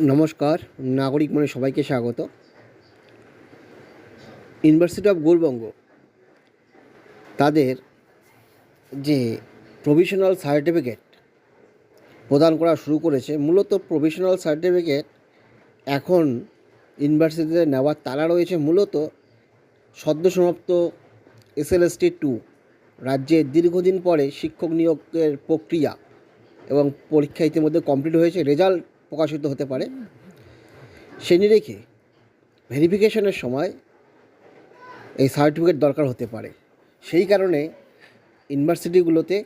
নমস্কার, নাগরিক মনে সবাইকে স্বাগত। ইউনিভার্সিটি অফ গৌড়বঙ্গ তাদের যে প্রভিশনাল সার্টিফিকেট প্রদান করা শুরু করেছে, মূলত প্রভিশনাল সার্টিফিকেট এখন ইউনিভার্সিটিতে নেওয়ার তাড়া রয়েছে। মূলত সদ্য সমাপ্ত SLST-2 রাজ্যে দীর্ঘদিন পরে শিক্ষক নিয়োগের প্রক্রিয়া এবং পরীক্ষা ইতিমধ্যে কমপ্লিট হয়েছে, রেজাল্ট প্রকাশিত হতে পারে। সেই নিরিখে ভেরিফিকেশনের সময় এই সার্টিফিকেট দরকার হতে পারে। সেই কারণে ইউনিভার্সিটিগুলোতে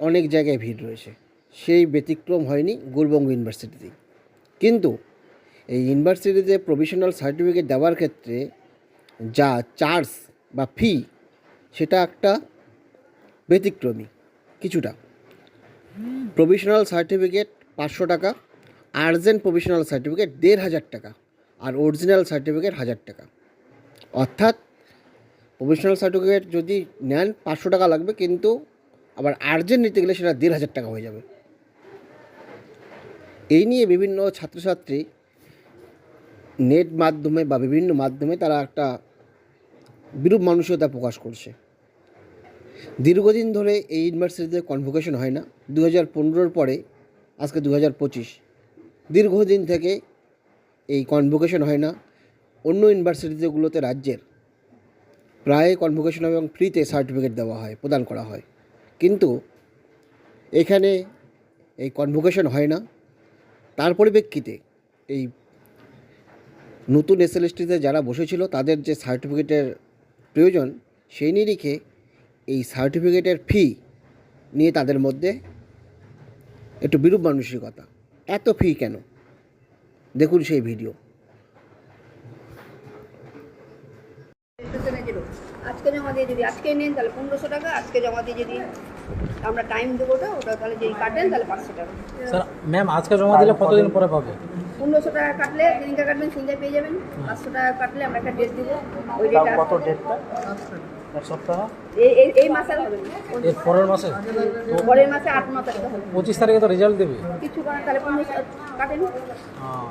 অনেক জায়গায় ভিড় রয়েছে। সেই ব্যতিক্রম হয়নি গৌড়বঙ্গ ইউনিভার্সিটিতে। কিন্তু এই ইউনিভার্সিটিতে প্রভিশনাল সার্টিফিকেট দেওয়ার ক্ষেত্রে যা চার্জ বা ফি, সেটা একটা ব্যতিক্রমী কিছুটা। প্রভিশনাল সার্টিফিকেট 500 টাকা, আর্জেন্ট প্রভিশনাল সার্টিফিকেট 1500 টাকা, আর অরিজিনাল সার্টিফিকেট 1000 টাকা। অর্থাৎ প্রভিশনাল সার্টিফিকেট যদি নেন 500 টাকা লাগবে, কিন্তু আবার আর্জেন্ট নিতে গেলে সেটা 1500 টাকা হয়ে যাবে। এই নিয়ে বিভিন্ন ছাত্রছাত্রী নেট মাধ্যমে বা বিভিন্ন মাধ্যমে তারা একটা বিরূপ মানসিকতা প্রকাশ করছে। দীর্ঘদিন ধরে এই ইউনিভার্সিটিতে কনভোকেশন হয় না। 2015-র পরে আজকে 2025, দীর্ঘদিন থেকে এই কনভোকেশন হয় না। অন্য ইউনিভার্সিটিগুলোতে রাজ্যের প্রায় কনভোকেশন এবং ফ্রিতে সার্টিফিকেট দেওয়া হয়, প্রদান করা হয়, কিন্তু এখানে এই কনভোকেশন হয় না। তার পরিপ্রেক্ষিতে এই নতুন SLST-তে যারা বসেছিল তাদের যে সার্টিফিকেটের প্রয়োজন, সেই নিরিখে এই সার্টিফিকেটের ফি নিয়ে তাদের মধ্যে একটু বিরূপ মানসিকতা। এত ফি কেন? দেখুন সেই ভিডিও। আজকে জমা দিয়ে যদি আজকে নেন তাহলে 1500 টাকা, আজকে জমা দিয়ে যদি আমরা টাইম দেবো ওটা তাহলে যদি কাটেন তাহলে 500 টাকা। স্যার ম্যাম আজকে জমা দিলে কতদিন পরে পাবে? 1500 টাকা কাটলে যেদিনকে কাটবেন সেদিনকে পেয়ে যাবেন। 500 টাকা কাটলে আমরা একটা ডেট দেবো, ওই ডেটটা কত ডেটটা? এক সপ্তাহ? এই মাসে হবে না, এর পরের মাসে? পরের মাসে 8-9 তারিখ হবে। 25 তারিখে তো রেজাল্ট দেবে কিছু করেন তাহলে 1500 কাটেন। হ্যাঁ।